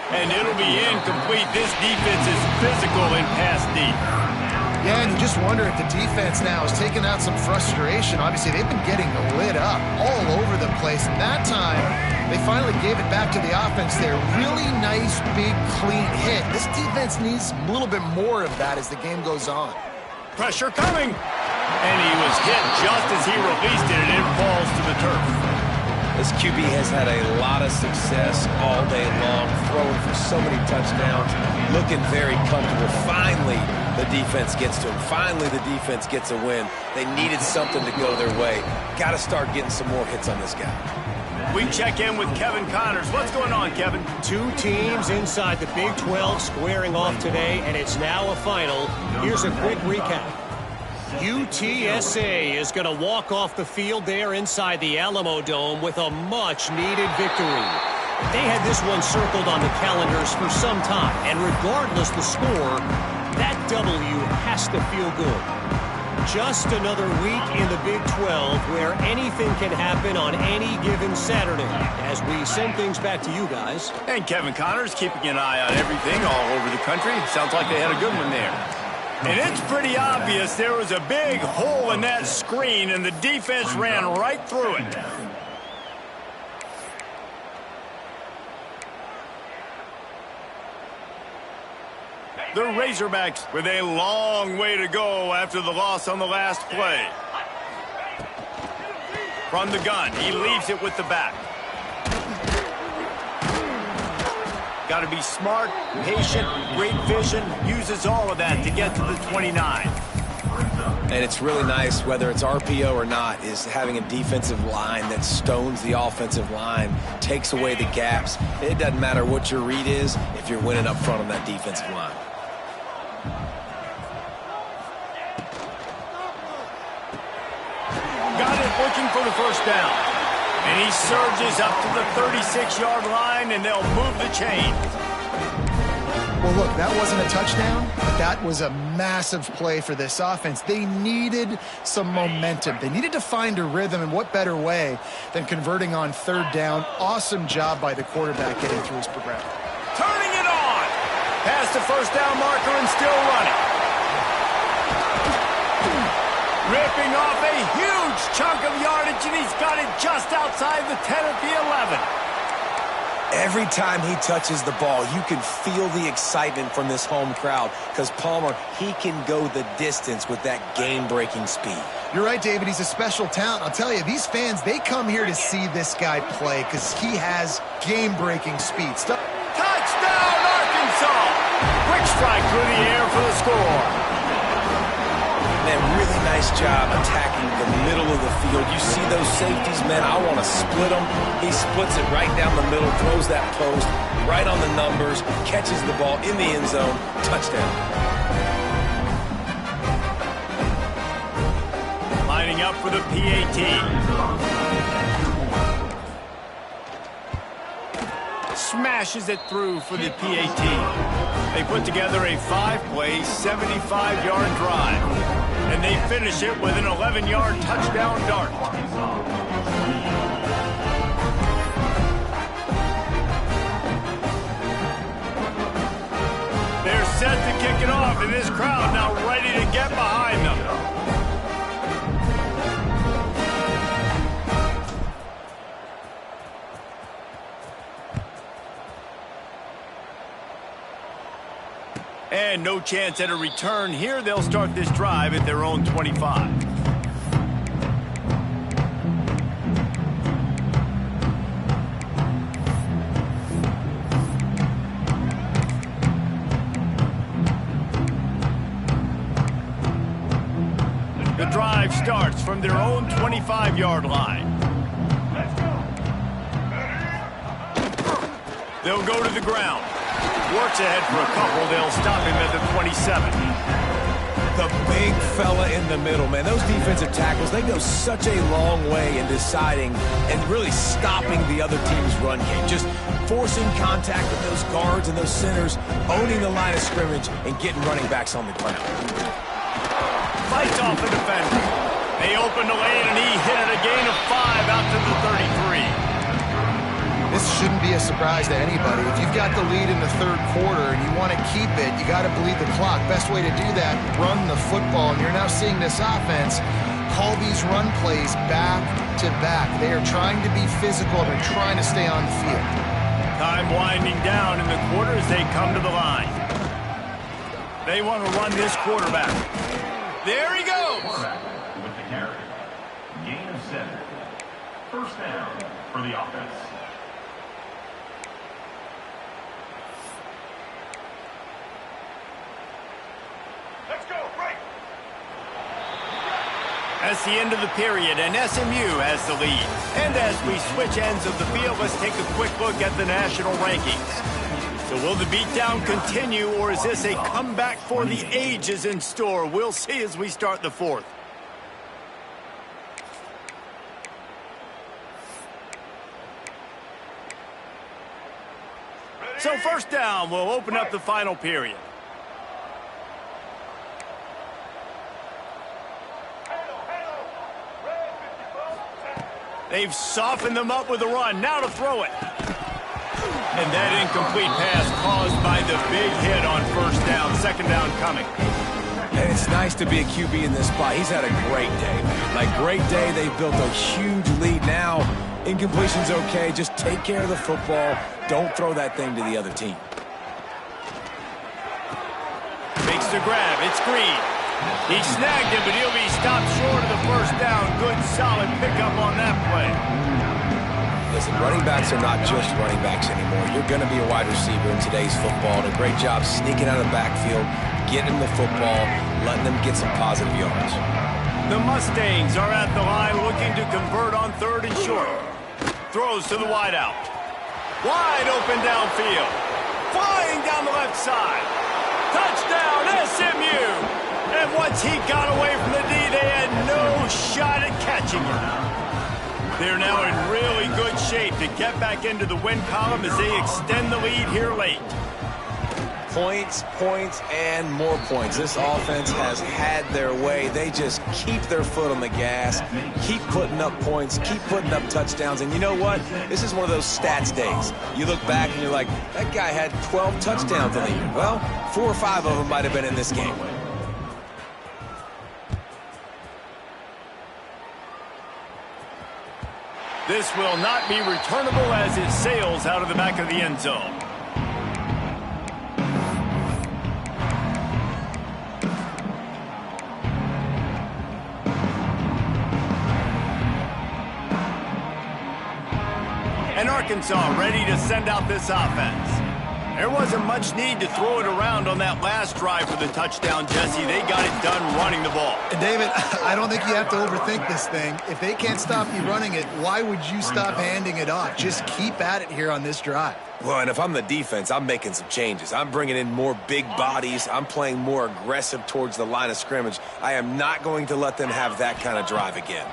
And it'll be incomplete. This defense is physical in pass deep. Yeah, and you just wonder if the defense now is taking out some frustration. Obviously, they've been getting lit up all over the place. And that time, they finally gave it back to the offense there. Really nice, big, clean hit. This defense needs a little bit more of that as the game goes on. Pressure coming. And he was hit just as he released it, and it falls to the turf. This QB has had a lot of success all day long, throwing for so many touchdowns, looking very comfortable. Finally, the defense gets to him. Finally, the defense gets a win. They needed something to go their way. Got to start getting some more hits on this guy. We check in with Kevin Connors. What's going on, Kevin? Two teams inside the Big 12 squaring off today, and it's now a final. Here's a quick recap. UTSA is going to walk off the field there inside the Alamo Dome with a much-needed victory. They had this one circled on the calendars for some time, and regardless the score, that W has to feel good. Just another week in the Big 12 where anything can happen on any given Saturday. As we send things back to you guys. And Kevin Connors keeping an eye on everything all over the country. Sounds like they had a good one there. And it's pretty obvious there was a big hole in that screen, and the defense ran right through it. The Razorbacks with a long way to go after the loss on the last play. From the gun, he leaves it with the back. Got to be smart, patient, great vision, uses all of that to get to the 29. And it's really nice, whether it's RPO or not, is having a defensive line that stones the offensive line, takes away the gaps. It doesn't matter what your read is if you're winning up front on that defensive line. looking for the first down. And he surges up to the 36-yard line, and they'll move the chains. Well, look, that wasn't a touchdown, but that was a massive play for this offense. They needed some momentum. They needed to find a rhythm, and what better way than converting on third down. Awesome job by the quarterback getting through his progression. Turning it on. Past the first down marker and still running. Ripping off a huge chunk of yardage, and he's got it just outside the 10 at the 11. Every time he touches the ball, you can feel the excitement from this home crowd because Palmer, he can go the distance with that game-breaking speed. You're right, David. He's a special talent. I'll tell you, these fans, they come here to see this guy play because he has game-breaking speed. Touchdown, Arkansas! Quick strike through the air for the score. Man, really nice job attacking the middle of the field. You see those safeties, man, I want to split them. He splits it right down the middle, throws that post, right on the numbers, catches the ball in the end zone, touchdown. Lining up for the PAT. Smashes it through for the PAT. They put together a 5-play, 75-yard drive. And they finish it with an 11-yard touchdown dart. They're set to kick it off, and this crowd now ready to get behind them. And no chance at a return here. They'll start this drive at their own 25. The drive starts from their own 25-yard line. They'll go to the ground. Works ahead for a couple. They'll stop him at the 27. The big fella in the middle, man. Those defensive tackles, they go such a long way in deciding and really stopping the other team's run game. Just forcing contact with those guards and those centers, owning the line of scrimmage, and getting running backs on the ground. Fights off the defender. They open the lane, and he hit it a gain of 5 out to the 33. This shouldn't be a surprise to anybody. If you've got the lead in the third quarter and you want to keep it, you got to bleed the clock. Best way to do that, run the football. And you're now seeing this offense call these run plays back to back. They are trying to be physical. They're trying to stay on the field. Time winding down in the quarter as they come to the line. They want to run this quarterback. There he goes. With the carry. Gain of 7. First down for the offense. That's the end of the period, and SMU has the lead. And as we switch ends of the field, let's take a quick look at the national rankings. So will the beatdown continue, or is this a comeback for the ages in store? We'll see as we start the fourth. So first down, we'll open up the final period. They've softened them up with a run. Now to throw it. And that incomplete pass caused by the big hit on first down. Second down coming. And it's nice to be a QB in this spot. He's had a great day, man. Like, great day. They've built a huge lead now. Incompletion's okay. Just take care of the football. Don't throw that thing to the other team. Makes the grab. It's Green. He snagged him, but he'll be stopped short of the first down. Good, solid pickup on that play. Listen, running backs are not just running backs anymore. You're going to be a wide receiver in today's football. And a great job sneaking out of the backfield, getting the football, letting them get some positive yards. The Mustangs are at the line looking to convert on third and short. Throws to the wideout. Wide open downfield. Flying down the left side. Touchdown, SMU. And once he got away from the D, they had no shot at catching him. They're now in really good shape to get back into the win column as they extend the lead here late. Points, points, and more points. This offense has had their way. They just keep their foot on the gas, keep putting up points, keep putting up touchdowns. And you know what? This is one of those stats days. You look back and you're like, that guy had 12 touchdowns in the year. Well, 4 or 5 of them might have been in this game. This will not be returnable as it sails out of the back of the end zone. And Arkansas ready to send out this offense. There wasn't much need to throw it around on that last drive for the touchdown, Jesse. They got it done running the ball. And David, I don't think you have to overthink this thing. If they can't stop you running it, why would you stop handing it off? Just keep at it here on this drive. Well, and if I'm the defense, I'm making some changes. I'm bringing in more big bodies. I'm playing more aggressive towards the line of scrimmage. I am not going to let them have that kind of drive again.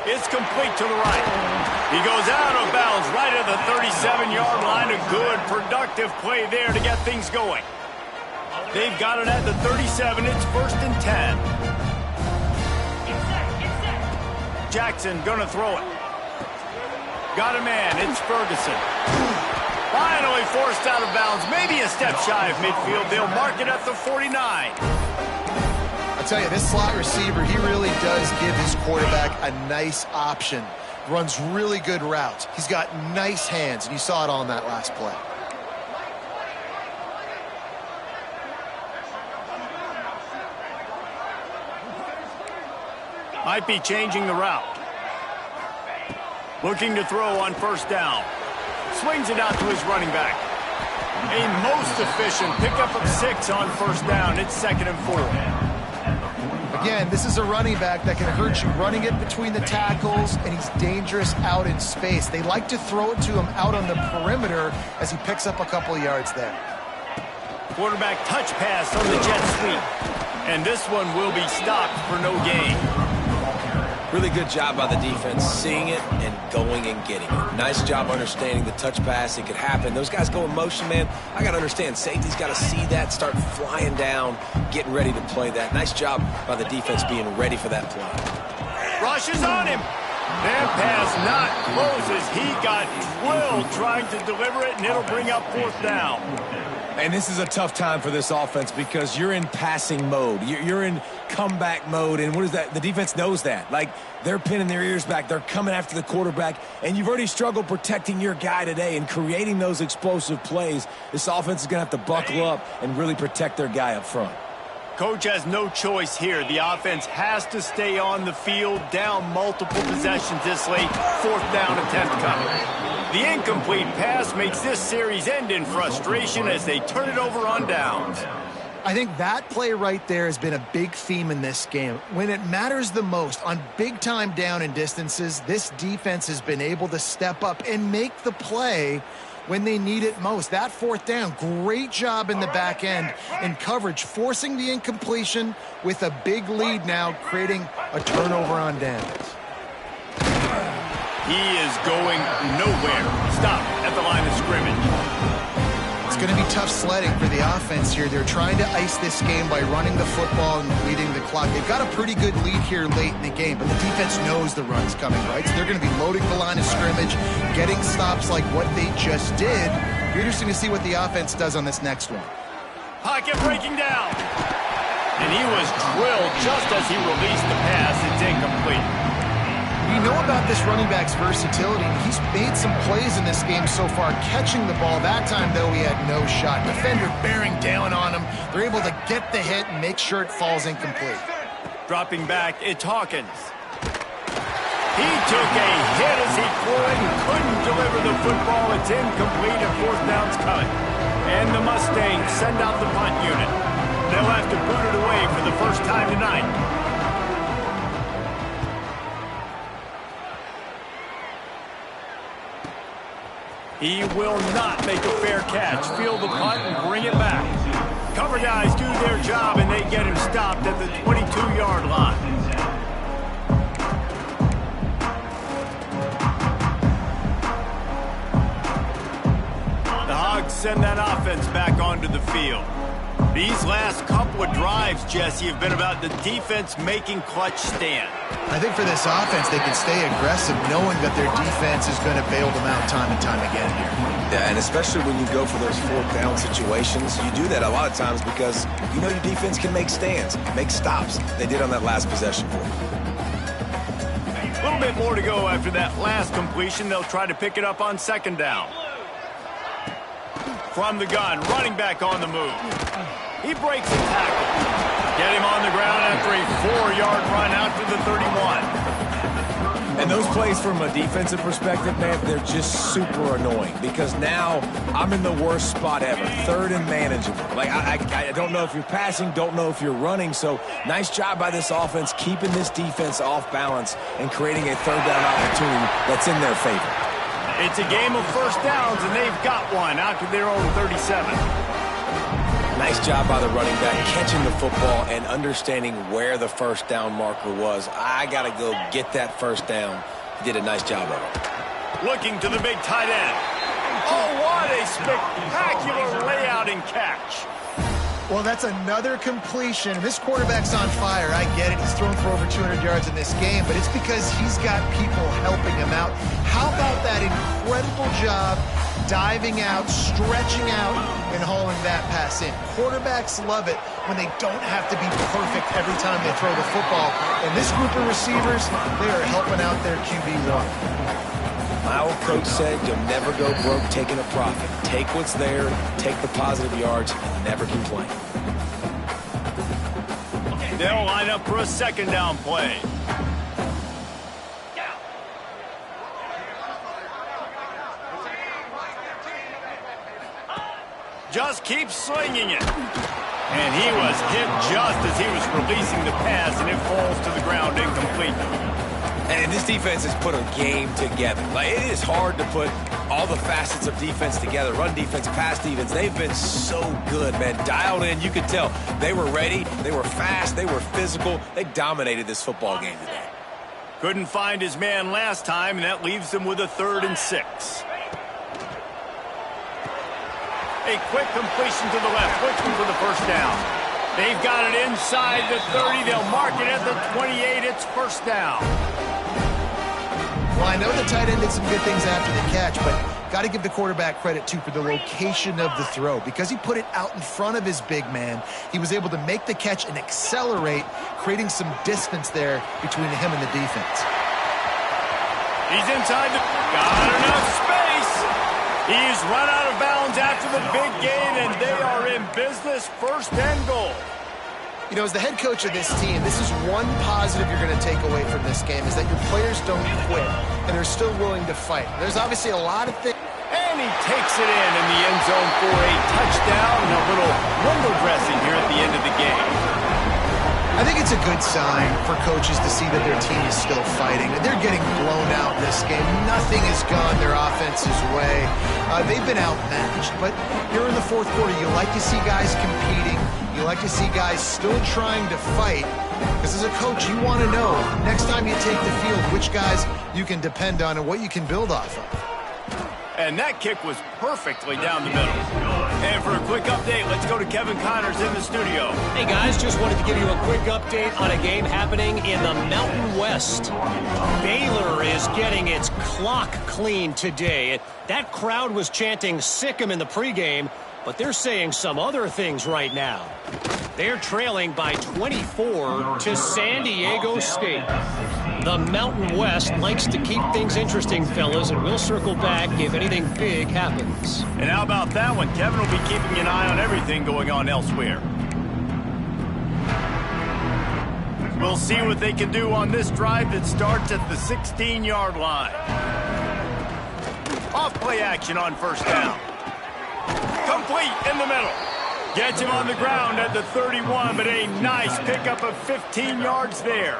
It's complete to the right. He goes out of bounds right at the 37-yard line. A good, productive play there to get things going. They've got it at the 37. It's 1st and 10. Jackson gonna throw it. Got a man. It's Ferguson. Finally forced out of bounds. Maybe a step shy of midfield. They'll mark it at the 49. I'll tell you, this slot receiver, he really does give his quarterback a nice option. Runs really good routes. He's got nice hands, and you saw it all in that last play. Might be changing the route. Looking to throw on 1st down. Swings it out to his running back. A most efficient pickup of 6 on 1st down. It's 2nd and 4. Again, this is a running back that can hurt you running it between the tackles, and he's dangerous out in space. They like to throw it to him out on the perimeter as he picks up a couple of yards there. Quarterback touch pass on the jet sweep. And this one will be stopped for no gain. Really good job by the defense, seeing it and going and getting it. Nice job understanding the touch pass. It could happen. Those guys go in motion, man. I got to understand. Safety's got to see that, start flying down, getting ready to play that. Nice job by the defense being ready for that play. Rushes on him. That pass not close as he got drilled trying to deliver it, and it'll bring up 4th down. And this is a tough time for this offense because you're in passing mode. You're in comeback mode, and what is that? The defense knows that. Like, they're pinning their ears back. They're coming after the quarterback, and you've already struggled protecting your guy today and creating those explosive plays. This offense is going to have to buckle up and really protect their guy up front. Coach has no choice here. The offense has to stay on the field, down multiple possessions this late. 4th down attempt coming. The incomplete pass makes this series end in frustration as they turn it over on downs. I think that play right there has been a big theme in this game. When it matters the most, on big-time down and distances, this defense has been able to step up and make the play when they need it most. That 4th down, great job in the back end in coverage, forcing the incompletion with a big lead now, creating a turnover on downs. He is going nowhere. Stop at the line of scrimmage. It's going to be tough sledding for the offense here. They're trying to ice this game by running the football and leading the clock. They've got a pretty good lead here late in the game, but the defense knows the run's coming, right? So they're going to be loading the line of scrimmage, getting stops like what they just did. Be interesting to see what the offense does on this next one. Pocket breaking down. And he was drilled just as he released the pass. It's incomplete. You know about this running back's versatility. He's made some plays in this game so far, catching the ball. That time, though, he had no shot. Defender bearing down on him. They're able to get the hit and make sure it falls incomplete. Dropping back, it's Hawkins. He took a hit as he could and couldn't deliver the football. It's incomplete and 4th down's cut. And the Mustangs send out the punt unit. They'll have to boot it away for the first time tonight. He will not make a fair catch. Field the punt and bring it back. Cover guys do their job, and they get him stopped at the 22-yard line. The Hogs send that offense back onto the field. These last couple of drives, Jesse, have been about the defense making clutch stand. I think for this offense, they can stay aggressive knowing that their defense is going to bail them out time and time again here. Yeah, and especially when you go for those fourth down situations, you do that a lot of times because you know your defense can make stands, make stops. They did on that last possession for them. A little bit more to go after that last completion. They'll try to pick it up on second down. From the gun, running back on the move. He breaks a tackle. Get him on the ground after a 4-yard run out to the 31. And those plays from a defensive perspective, man, they're just super annoying because now I'm in the worst spot ever, third and manageable. Like, I don't know if you're passing, don't know if you're running, so nice job by this offense keeping this defense off balance and creating a third down opportunity that's in their favor. It's a game of first downs, and they've got one out to their own 37. Nice job by the running back catching the football and understanding where the first down marker was. I got to go get that first down. He did a nice job of it. Looking to the big tight end. Oh, what a spectacular layout and catch. Well, that's another completion. This quarterback's on fire. I get it. He's thrown for over 200 yards in this game, but it's because he's got people helping him out. How about that incredible job diving out, stretching out, and hauling that pass in? Quarterbacks love it when they don't have to be perfect every time they throw the football. And this group of receivers, they are helping out their QB1. My old coach said you'll never go broke taking a profit. Take what's there, take the positive yards, and never complain. They'll line up for a second down play. Just keep slinging it. And he was hit just as he was releasing the pass, and it falls to the ground incomplete. And this defense has put a game together. Like, it is hard to put all the facets of defense together. Run defense, pass defense. They've been so good, man. Dialed in, you could tell. They were ready. They were fast. They were physical. They dominated this football game today. Couldn't find his man last time, and that leaves them with a 3rd and 6. A quick completion to the left, looking for the first down. They've got it inside the 30. They'll mark it at the 28. It's first down. Well, I know the tight end did some good things after the catch, but got to give the quarterback credit, too, for the location of the throw. Because he put it out in front of his big man, he was able to make the catch and accelerate, creating some distance there between him and the defense. He's inside the... Got enough space. He's run out of bounds after the big gain, and they are in business, 1st and goal. You know, as the head coach of this team, this is one positive you're going to take away from this game, is that your players don't quit, and they're still willing to fight. There's obviously a lot of things. And he takes it in the end zone for a touchdown and a little window dressing here at the end of the game. I think it's a good sign for coaches to see that their team is still fighting. They're getting blown out in this game. Nothing has gone their offense's way. They've been outmatched, but here in the 4th quarter, you like to see guys competing. You like to see guys still trying to fight. Because as a coach, you want to know, next time you take the field, which guys you can depend on and what you can build off of. And that kick was perfectly down the middle. And for a quick update, let's go to Kevin Connors in the studio. Hey, guys, just wanted to give you a quick update on a game happening in the Mountain West. Baylor is getting its clock cleaned today. That crowd was chanting "sick 'em" in the pregame, but they're saying some other things right now. They're trailing by 24 to San Diego State. The Mountain West likes to keep things interesting, fellas, and we'll circle back if anything big happens. And how about that one? Kevin will be keeping an eye on everything going on elsewhere. We'll see what they can do on this drive that starts at the 16-yard line. Off play action on first down. Complete in the middle. Gets him on the ground at the 31, but a nice pickup of 15 yards there.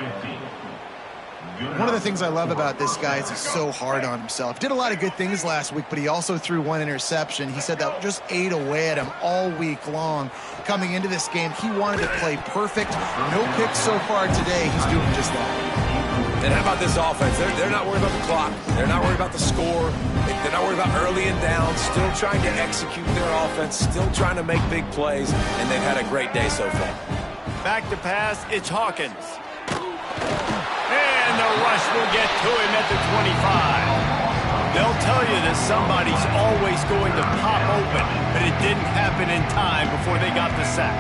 One of the things I love about this guy is he's so hard on himself. Did a lot of good things last week, but he also threw one interception. He said that just ate away at him all week long. Coming into this game, he wanted to play perfect. No picks so far today. He's doing just that. And how about this offense? They're not worried about the clock. They're not worried about the score. They're not worried about early and down. Still trying to execute their offense. Still trying to make big plays. And they've had a great day so far. Back to pass, it's Hawkins. And the rush will get to him at the 25. They'll tell you that somebody's always going to pop open, but it didn't happen in time before they got the sack.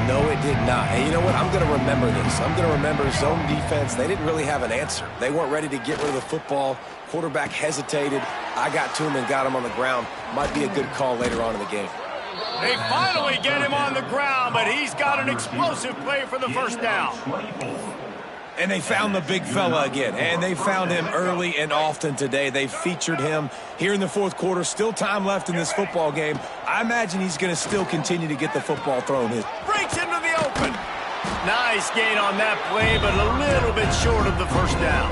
No, it did not. And you know what? I'm going to remember this. I'm going to remember zone defense. They didn't really have an answer. They weren't ready to get rid of the football. Quarterback hesitated. I got to him and got him on the ground. Might be a good call later on in the game. They finally get him on the ground, but he's got an explosive play for the first down. And they found the big fella again, and they found him early and often today. They featured him here in the fourth quarter. Still time left in this football game. I imagine he's going to still continue to get the football thrown his. Breaks into the open. Nice gain on that play, but a little bit short of the first down.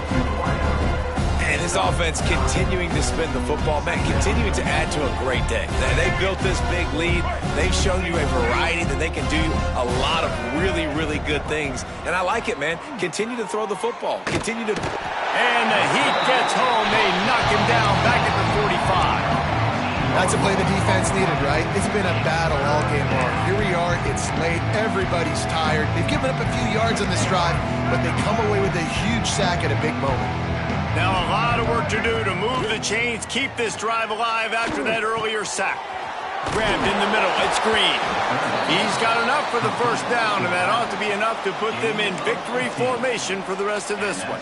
And his offense continuing to spin the football, man, continuing to add to a great day. They built this big lead. They've shown you a variety that they can do a lot of really, really good things. And I like it, man. Continue to throw the football. Continue to... And the heat gets home. They knock him down back at the 45. That's a play the defense needed, right? It's been a battle all game long. Here we are. It's late. Everybody's tired. They've given up a few yards on this drive, but they come away with a huge sack at a big moment. Now a lot of work to do to move the chains, keep this drive alive after that earlier sack. Grabbed in the middle, it's Green. He's got enough for the first down, and that ought to be enough to put them in victory formation for the rest of this one.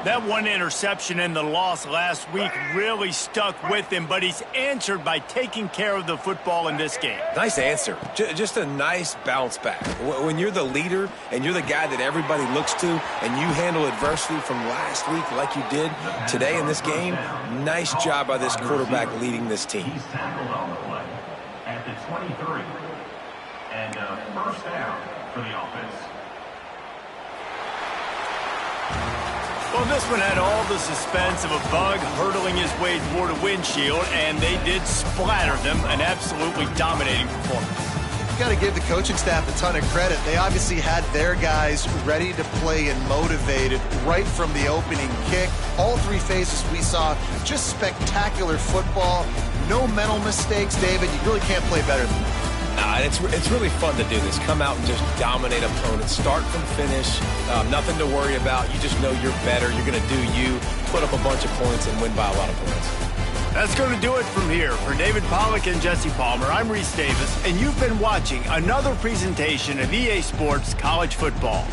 That one interception and the loss last week really stuck with him, but he's answered by taking care of the football in this game. Nice answer. Just a nice bounce back. When you're the leader and you're the guy that everybody looks to and you handle adversity from last week like you did today in this game, nice job by this quarterback leading this team. He's tackled on the play at the 23. And first down for the offense. Well, this one had all the suspense of a bug hurtling his way toward a windshield, and they did splatter them. An absolutely dominating performance. You got to give the coaching staff a ton of credit. They obviously had their guys ready to play and motivated right from the opening kick. All three phases we saw, just spectacular football. No mental mistakes, David. You really can't play better than that. It's really fun to do this. Come out and just dominate opponents. Start from finish. Nothing to worry about. You just know you're better. You're going to do you. Put up a bunch of points and win by a lot of points. That's going to do it from here. For David Pollack and Jesse Palmer, I'm Reese Davis, and you've been watching another presentation of EA Sports College Football.